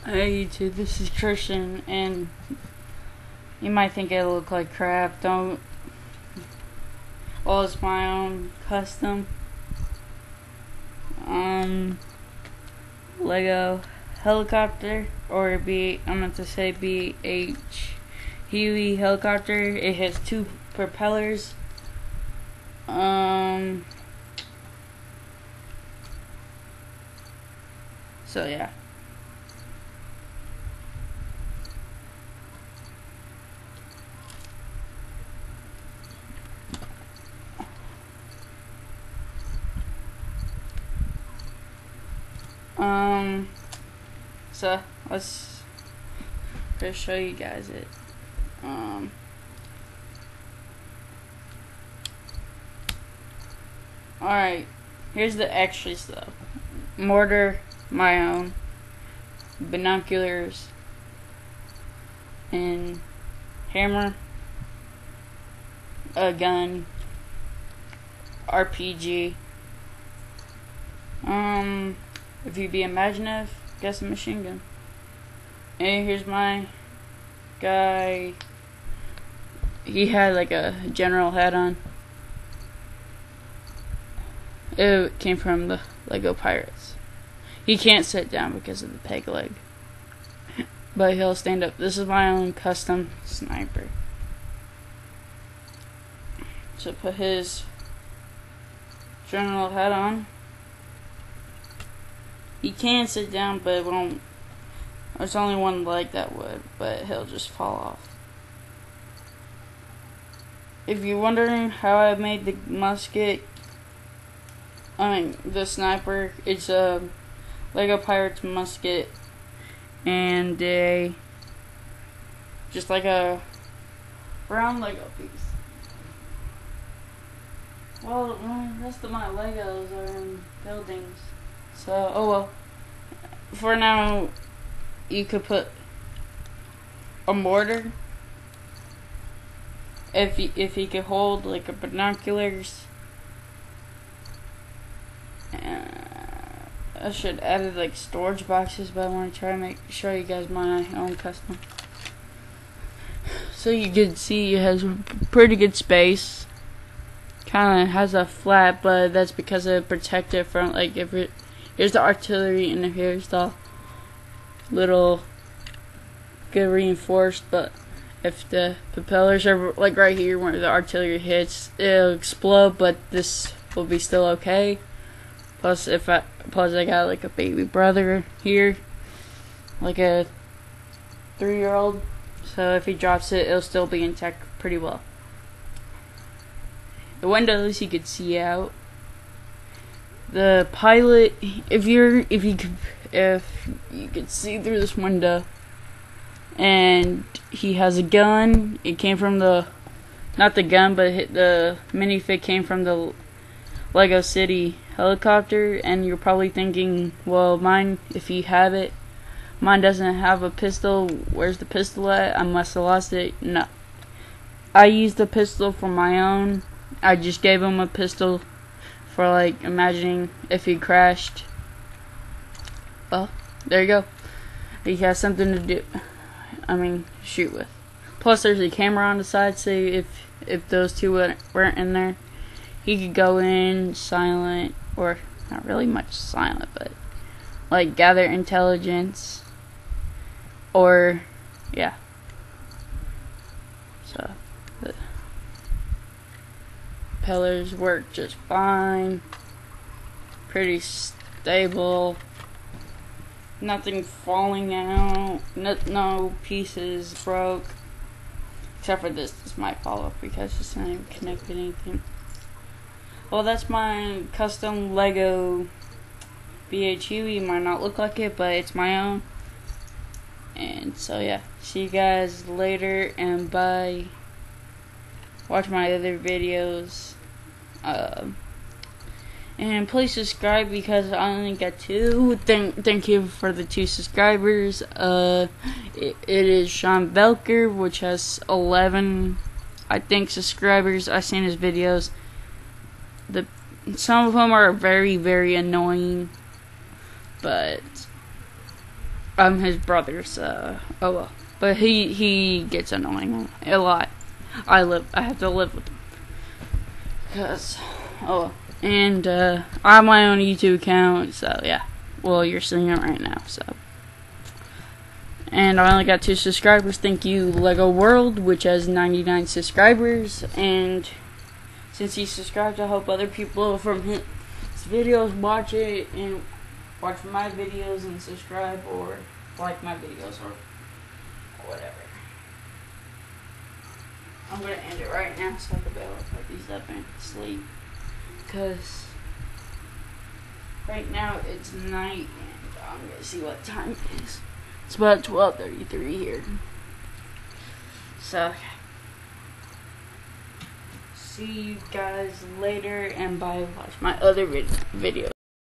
Hey YouTube, this is Christian, and you might think I look like crap. Don't. Well, it's my own custom Lego helicopter, or I'm going to say huey helicopter. It has two propellers. So yeah. So let's just show you guys it. Alright, here's the extras though. Mortar, my own, binoculars, and hammer, a gun, RPG. If you be imaginative, guess a machine gun. And here's my guy. He had like a general hat on. It came from the Lego Pirates. He can't sit down because of the peg leg, but he'll stand up. This is my own custom sniper. So put his general hat on. He can sit down, but it won't. There's only one leg that would, but he'll just fall off. If you're wondering how I made the the sniper, it's a Lego Pirates musket, and just like a brown Lego piece. Well, the rest of my Legos are in buildings, so oh well. For now, you could put a mortar if he could hold like a binoculars. I should add like storage boxes, but I want to try to show you guys my own custom. So you can see it has pretty good space. Kind of has a flat, but that's because it protects it from like here's the artillery and here's the little good reinforced. But if the propellers are like right here where the artillery hits, it'll explode. But this will be still okay. Plus I got like a baby brother here, like a 3-year-old. So if he drops it, it'll still be intact pretty well. The windows you could see out. The pilot, if you could see through this window, and he has a gun. It came from not the gun, but the minifig came from the Lego City helicopter. And you're probably thinking, well, mine, if you have it, mine doesn't have a pistol. Where's the pistol at? I must have lost it. No, I used the pistol for my own. I just gave him a pistol for like imagining if he crashed. Well, there you go. He has something to do. Shoot with. Plus, there's a camera on the side, so if those two weren't in there, he could go in silent, or not really much silent, but like gather intelligence, or yeah. So the propellers work just fine, pretty stable. Nothing falling out, no pieces broke, except for this might fall off because it's not even connected to anything. Well, that's my custom Lego huey. Might not look like it, but it's my own. And so yeah, see you guys later, and bye. Watch my other videos. And please subscribe because I only got 2. Thank you for the 2 subscribers. It is Sean Velker, which has 11, I think, subscribers. I've seen his videos. Some of them are very, very annoying, but I'm his brother's. Oh well, but he gets annoying a lot. I have to live with him. Cause, oh well. And I have my own YouTube account, so yeah. Well, you're seeing it right now, so. And I only got 2 subscribers. Thank you, Lego World, which has 99 subscribers. And since he subscribed, I hope other people from his videos watch it and watch my videos and subscribe or like my videos or whatever. I'm gonna end it right now so I can be able to put these up and sleep. Because right now it's night and I'm gonna see what time it is. It's about 12:33 here. So, see you guys later and bye. Watch my other videos.